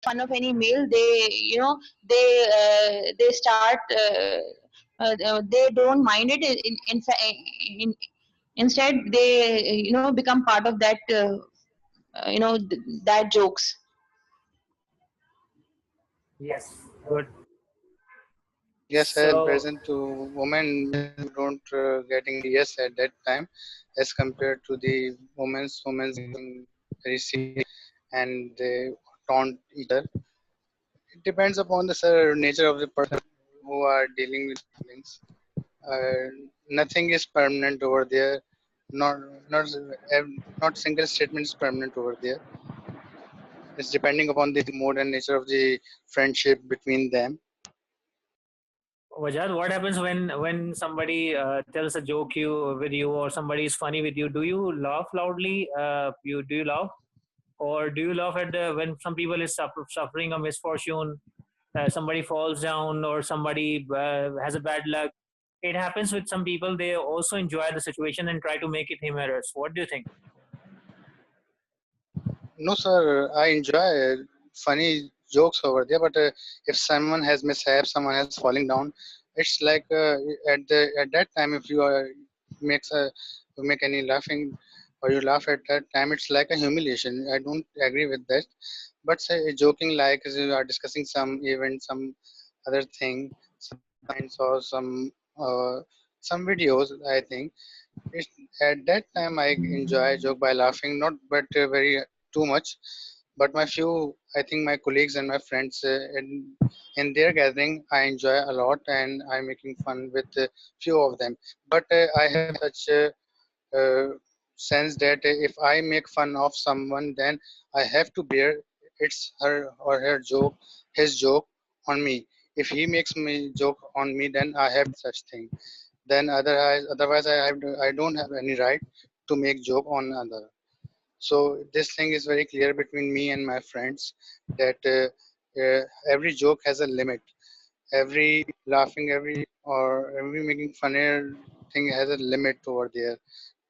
fun of any male, they start they don't mind it. In instead they become part of that that jokes. Yes, good. Yes, at So present to women who don't getting yes at that time, as compared to the women's getting very serious and they taunt each other. It depends upon the nature of the person who are dealing with feelings. Uh, Nothing is permanent over there. Not not not single statement is permanent over there. It's depending upon the mood and nature of the friendship between them. Wajad, what happens when somebody tells a joke with you, or somebody is funny with you? Do you laugh loudly? Do you laugh, or do you laugh at when some people is suffering a misfortune, somebody falls down, or somebody has a bad luck? It happens with some people. They also enjoy the situation and try to make it humorous. What do you think? No, sir. I enjoy funny jokes over there, but if someone has mishap, someone has falling down, it's like at that time, if you makes a you make any laughing or you laugh at that time, it's like a humiliation. I don't agree with that. But say joking like you are discussing some event, some other thing, some signs or some videos. I think it's, at that time I enjoy joke by laughing, not but very too much. But my few, I think my colleagues and my friends in their gathering, I enjoy a lot, and I'm making fun with few of them. But I have such uh, sense that if I make fun of someone, then I have to bear it's her or her joke, his joke on me. If he makes me joke on me, then I have such thing. Then otherwise I don't have any right to make joke on other. So this thing is very clear between me and my friends that every joke has a limit. Every laughing, every making funny thing has a limit over there.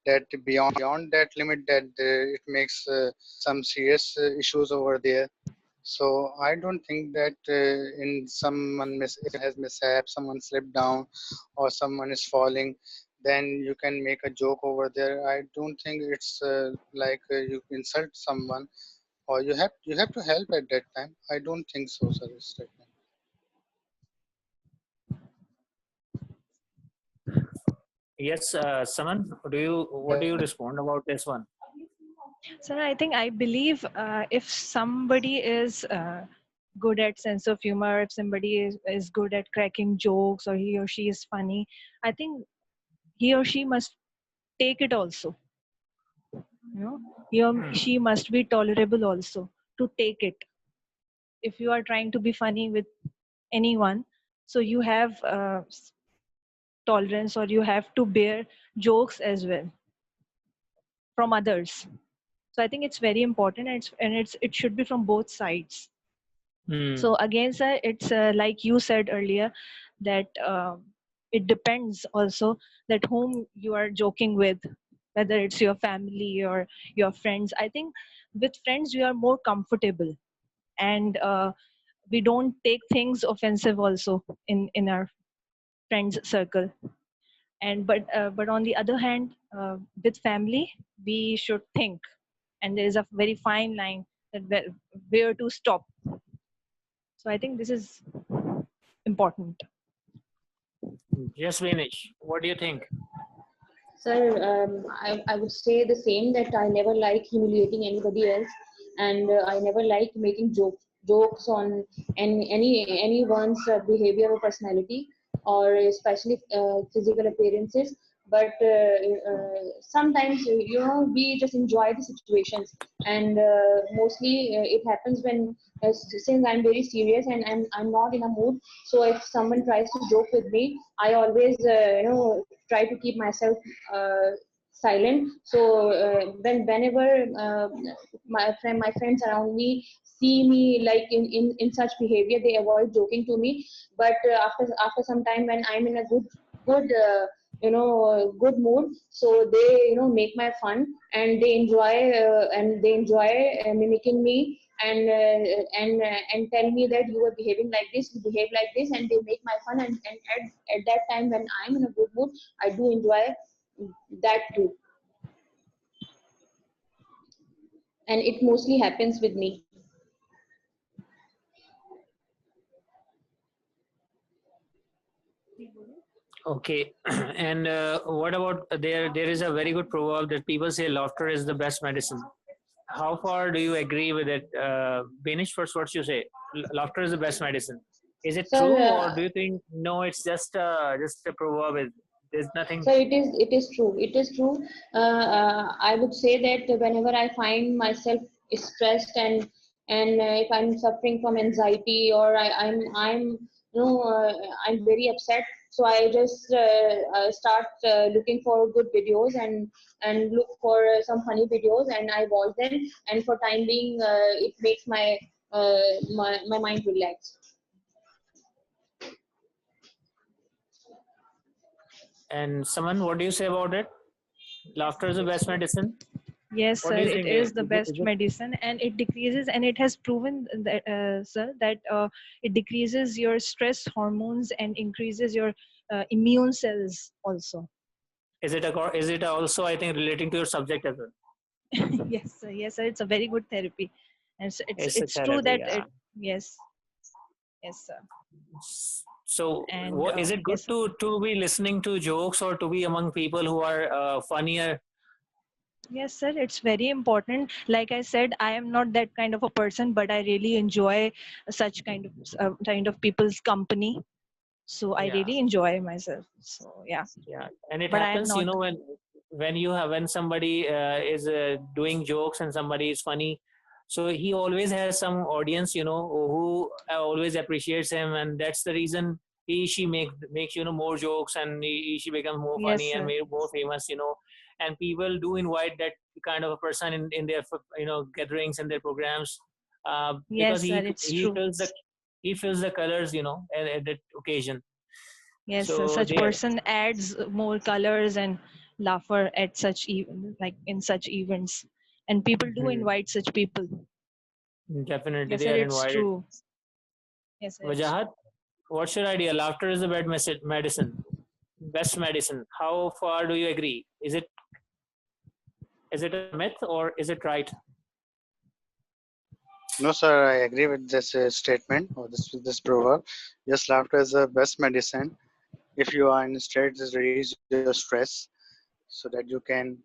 That beyond that limit, that it makes some serious issues over there. So I don't think that in someone if has mishap, someone slipped down, or someone is falling, then you can make a joke over there. I don't think it's like you insult someone, or you have to help at that time. I don't think so, sir. Statement. Yes, Saman, what do you respond about this one? So I believe if somebody is good at sense of humor, if somebody is good at cracking jokes, or he or she is funny, I think he or she must take it also. He or Hmm. she must be tolerable also to take it. If you are trying to be funny with anyone, so you have tolerance, or you have to bear jokes as well from others. So I think it's very important, and it should be from both sides. Hmm. So again, sir, it's like you said earlier, that it depends also that whom you are joking with, whether it's your family or your friends. I think with friends we are more comfortable, and we don't take things offensive also in our friends circle. And but on the other hand, with family we should think, and there is a very fine line that where to stop. So I think this is important. Yes, Vinish, what do you think? Sir, I would say the same, that I never like humiliating anybody else, and I never like making jokes on anyone's behavior or personality, or especially physical appearances. But sometimes we just enjoy the situations, and mostly it happens when since I'm very serious and I'm not in a mood. So if someone tries to joke with me, I always try to keep myself uh, silent. So whenever my friends around me see me like in such behavior, they avoid joking to me. But after some time, when I'm in a good good mood, so they make my fun, and they enjoy mimicking me, and tell me that you are behaving like this, you behave like this, and they make my fun. And at that time when I'm in a good mood, I do enjoy that too, and it mostly happens with me. Okay. And what about there is a very good proverb that people say laughter is the best medicine. How far do you agree with it? Banish, first, what you say? Laughter is the best medicine. Is it Sir, true, or do you think no? It's just a proverb. There's nothing. so it is true, it is true. I would say that whenever I find myself stressed, and if I'm suffering from anxiety, or I'm I'm very upset, so I just start looking for good videos, and look for some funny videos, and I watch them, and for time being it makes my mind relax. And someone, what do you say about it? Laughter is the best medicine. Yes, What sir, do you it think? is the Is best it medicine, and it decreases, and it has proven that, sir, that it decreases your stress hormones and increases your immune cells also. is it also, I think, relating to your subject as well? Yes, sir, it's a very good therapy, and so It's a it's true therapy. that Yeah. yes, yes, sir, So, and is it good yes. to be listening to jokes or to be among people who are funnier? Yes, sir, it's very important. Like I said, I am not that kind of a person, but I really enjoy such kind of people's company. So I Yeah, really enjoy myself. So yeah, yeah. And it but I am happens, not. when somebody is doing jokes and somebody is funny, so he always has some audience, who always appreciates him, and that's the reason she makes more jokes, and she becomes more Yes, funny and sir. more famous, and people do invite that kind of a person in their gatherings and their programs, because Yes, sir. It's true. he fills the colors, at that occasion. Yes, sir. So Such they person adds more colors and laughter at like in such events, and people do Mhm. invite such people. Definitely Yes, they sir. are It's invited. true. Yes, sir. It's Wajahat, what's your idea? Laughter is the best medicine. Best medicine. How far do you agree? Is it a myth or is it right? No, sir, I agree with this statement or this proverb. Yes, laughter is the best medicine. If you are in stress, just release your stress so that you can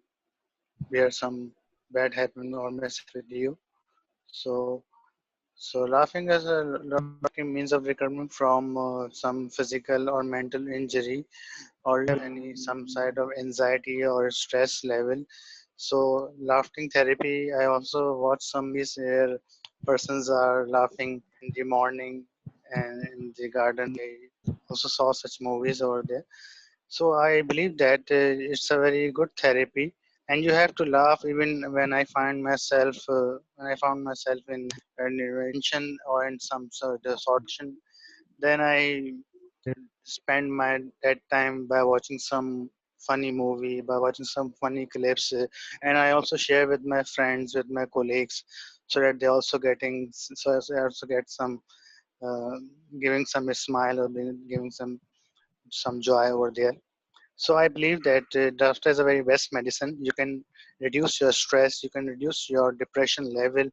bear some bad happen or mess with you. So, so laughing is a laughing means of recovering from some physical or mental injury, or any some side of anxiety or stress level. So laughing therapy, I also watch some movies where persons are laughing in the morning and in the garden. I also saw such movies over there. So I believe that it's a very good therapy, and you have to laugh even when I found myself in an invention or in some sort of solution. Then I spend my that time by watching some funny movie, by watching some funny clips, and I also share with my friends, with my colleagues, so that they also so I also get some uh, giving some smile or giving some joy over there. So I believe that laughter is a very best medicine. You can reduce your stress, you can reduce your depression level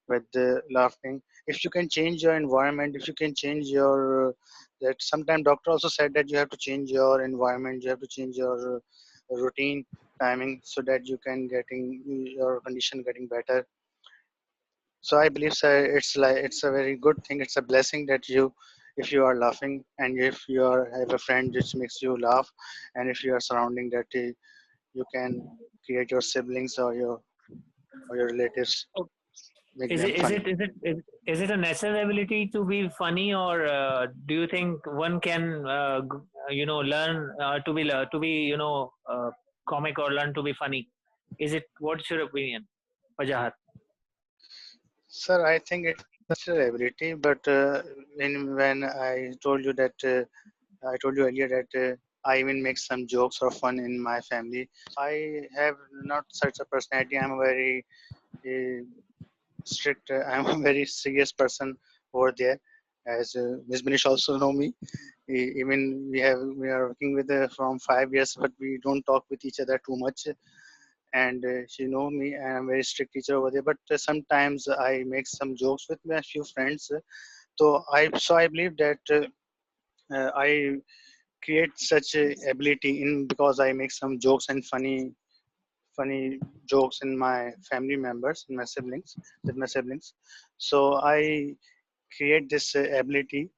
with laughing. If you can change your environment, if you can change your that sometime doctor also said that you have to change your environment, you have to change your routine timing so that you can getting your condition getting better. So I believe, sir, it's a very good thing. It's a blessing that if you are laughing, and if you have a friend which makes you laugh, and if you are surrounding that, you can create your siblings or your relatives, make Is them it is funny. it is it is it a natural ability to be funny, or do you think one can learn to be comic, or learn to be funny? What's your opinion, Wajahat? Sir, I think it's a natural ability, but when I told you that I told you earlier that I even make some jokes or fun in my family. I have not such a personality. I'm a very uh, strict. I'm a very serious person over there, as Ms. Binish also know me. Even we are working with from 5 years, but we don't talk with each other too much. And she know me, and I'm very strict teacher over there. But sometimes I make some jokes with my few friends. So I believe that I create such a ability in because I make some jokes and funny jokes in my family members, in my siblings, with my siblings. So I create this ability,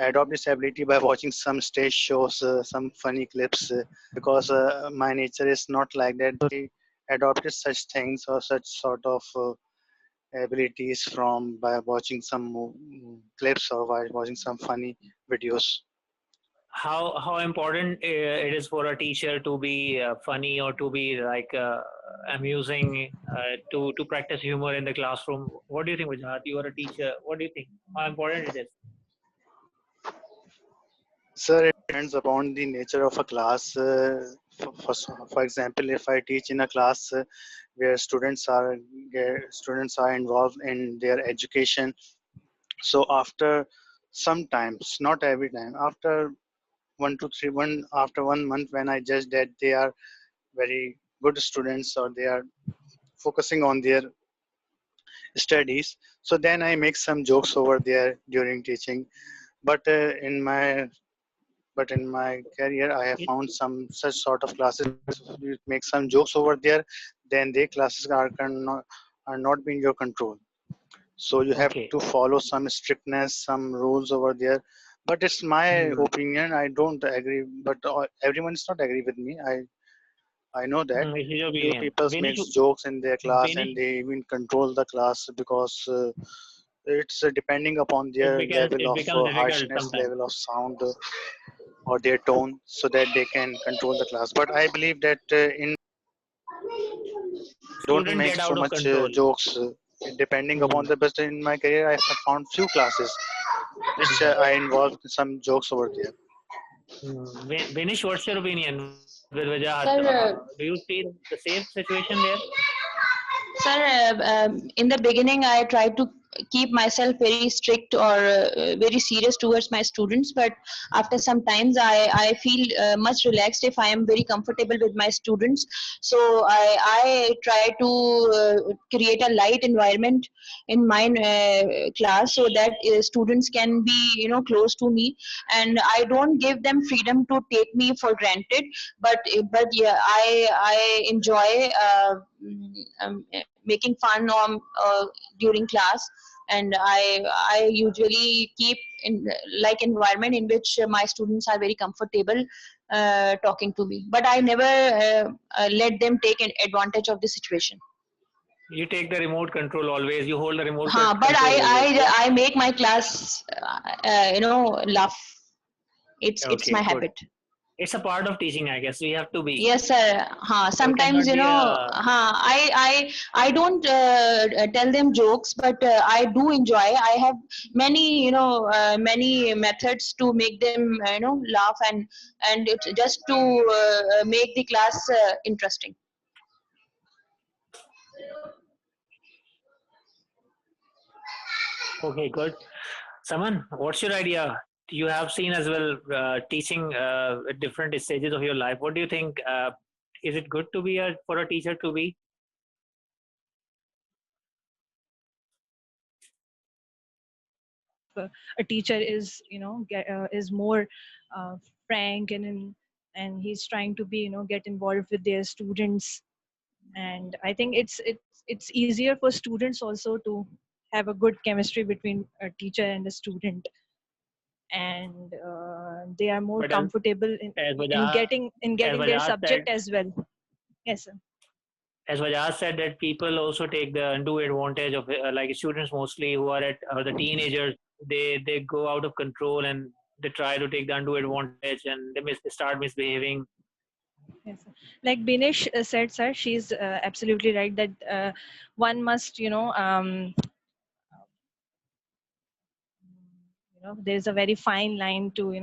adopt this ability by watching some stage shows, some funny clips, because my nature is not like that. I adopted such things or such sort of abilities from by watching some clips or by watching some funny videos. How important it is for a teacher to be funny or to be like amusing to practice humor in the classroom? What do you think, Vajat? You are a teacher. What do you think? How important it is? Sir, it depends upon the nature of a class. For example, if I teach in a class where students are involved in their education, so after sometimes, not every time, after 1 month, when I judge that they are very good students or they are focusing on their studies, so then I make some jokes over there during teaching. But in my career, I have It, found some such sort of classes. You make some jokes over there, then their classes are not being your control. So you have okay. to follow some strictness, some rules over there. But it's my Hmm. opinion. I don't agree, but everyone is not agree with me. I know that This is your few opinion. people Benish, makes jokes in their class and Benish, they even control the class because it's depending upon their level it of becomes difficult harshness, sometimes. level of sound, or their tone, so that they can control the class. But I believe that in don't Students make get so out of much control. jokes depending Hmm. upon the. But in my career, I have found few classes which Hmm. I involved some jokes over there. Benish, what's your opinion with Vajat? Sir, Do you see the same situation there? Sir, in the beginning, I tried to keep myself very strict or very serious towards my students. But after some times, I feel much relaxed if I am very comfortable with my students. So I try to create a light environment in my class so that students can be close to me, and I don't give them freedom to take me for granted. But yeah, I enjoy making fun during class, and I usually keep in like environment in which my students are very comfortable talking to me, but I never let them take an advantage of the situation. You take the remote control always. You hold the remote But control always. Yeah. I make my class laugh. It's Okay, my good. habit. It's a part of teaching, I guess. We have to be. Yes, sir. It Sometimes cannot be a. I don't tell them jokes, but I do enjoy. I have many many methods to make them laugh, and it just to make the class interesting. Okay, good. Saman, what's your idea? You have seen as well teaching at different stages of your life. What do you think? Is it good to be for a teacher to be? A teacher is is more frank and he's trying to be get involved with their students, and I think it's easier for students also to have a good chemistry between a teacher and a student, and they are more But comfortable as in Vajah, getting their subject as well. Yes, sir. as Vajaz said, that people also take the undue advantage of like students mostly who are at the teenagers. They go out of control and they try to take the undue advantage and they start misbehaving. Yes, sir. Like Binish said, sir, she's absolutely right that one must, there's a very fine line to,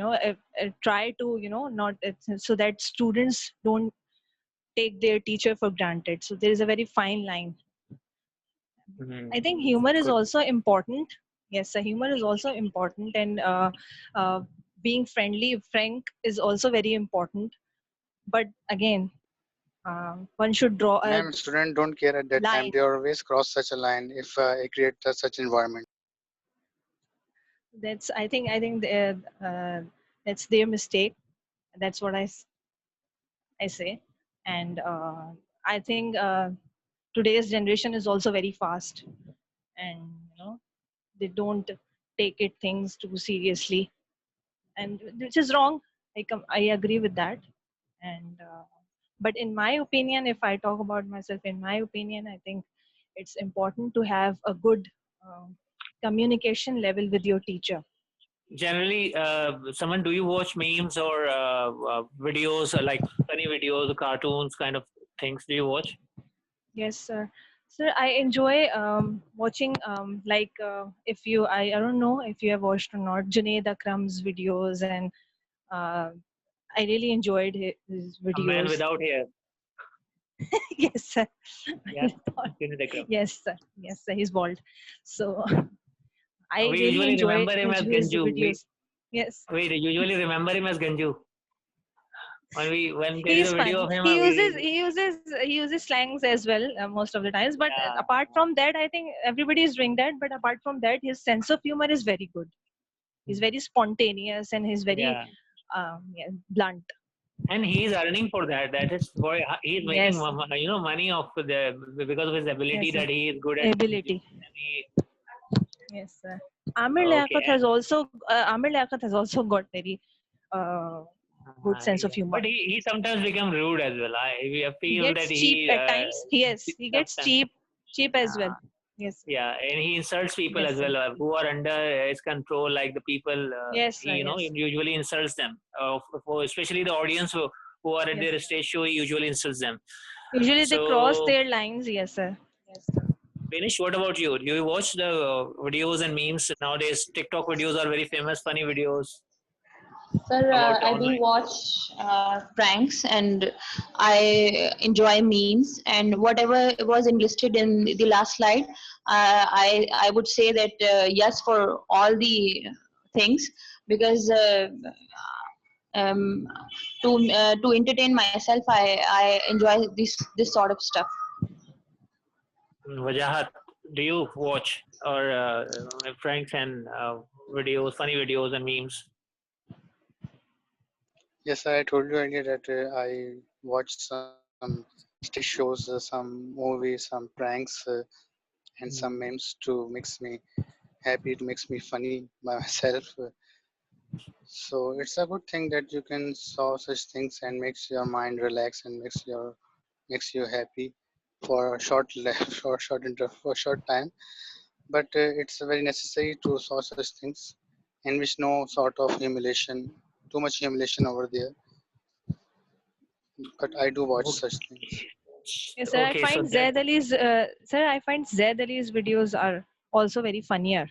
try to, not so that students don't take their teacher for granted. So there is a very fine line I think That's humor is good. also important. Yes, humor is also important, and uh, being friendly, frank is also very important. But again, one should draw a Ma'am, students don't care at that time. line. They always cross such a line if it creates such environment. I think that's their mistake. That's what I say, and I think today's generation is also very fast, and they don't take it things too seriously, and which is wrong. I agree with that, and but in my opinion, if I talk about myself, in my opinion, I think it's important to have a good communication level with your teacher. Generally, someone, do you watch memes or videos like funny videos or cartoons kind of things? Do you watch? Yes, sir. Sir, I enjoy watching if you I don't know if you have watched or not Junaid Akram's videos, and uh, I really enjoyed his A man videos. without hair. Yes, sir. Yeah, He's bald. Srini Dekram. Yes, sir. Yes, sir. He's bald. So I We really usually enjoy remember him as his Ganju. videos. Yes, We usually remember him as Ganju. When there is he's a video funny. of him, He uses slangs as well most of the times. But yeah, apart from that, I think everybody is doing that. But apart from that, his sense of humor is very good. He's very spontaneous, and he's very yeah, yeah, blunt. and he is earning for that. That is why he is making Yes, money off the because of his ability, yes, sir. that he is good at Ability. music. And he, Yes, sir. Amir okay, Liaquat has also got very uh, good sense of yeah. humor. But he sometimes become rude as well. I He feel that gets cheap he at times. Yes, he gets sometimes. cheap as well. Uh, Yes, yeah, and he insults people yes, as sir. well who are under his control, like the people Yes, he sir. Yes, usually insults them. Especially the audience who are at yes. their stage show, he usually insults them. Usually they cross So, their lines. Yes, sir. Yes, sir. Benish, what about you? Do you watch the videos and memes nowadays? TikTok videos are very famous, funny videos Sir, about I do online. watch pranks and I enjoy memes and whatever was enlisted in the last slide. I would say that yes for all the things because um, to entertain myself, I enjoy this sort of stuff. Wajahat, do you watch or pranks and videos, funny videos and memes? Yes, I told you earlier that I watched some stage shows, some movies, some pranks, and some Mm. memes to makes me happy, to makes me funny by myself. So it's a good thing that you can saw such things and makes your mind relax and makes you happy for a short for a short time. But it's very necessary to saw such things in which no sort of humiliation, too much humiliation over there. But I do watch such things. Yes, sir. I Okay, so find that Zaid Ali's videos are also very funnier.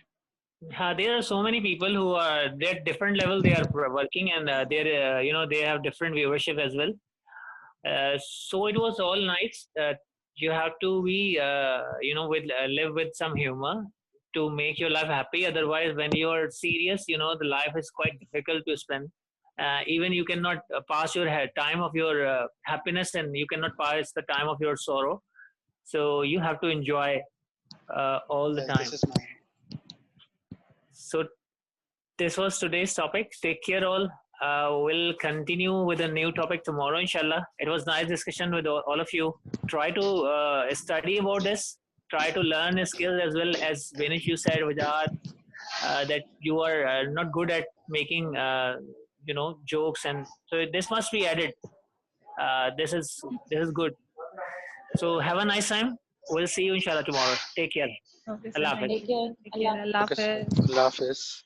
there are so many people who are at different level. They are working and they're they have different viewership as well. So it was all nice. You have to be with live with some humor to make your life happy. Otherwise, when you're serious, the life is quite difficult to spend. Even you cannot pass your time of your happiness, and you cannot pass the time of your sorrow. So you have to enjoy all the Yes, this time. is mine. So this was today's topic. Take care, all. We'll continue with a new topic tomorrow, inshallah. It was nice discussion with all of you. Try to study about this. Try to learn a skill as well as Venish, you said, Vijay, that you are not good at making, jokes, and so this must be added. This is good. So have a nice time. We'll see you inshallah tomorrow. Take care. Okay, sir. Allah Hafiz. Thank Take you. care. Take care. Allah. Allah Okay, sir. Hafiz. Allah Hafiz.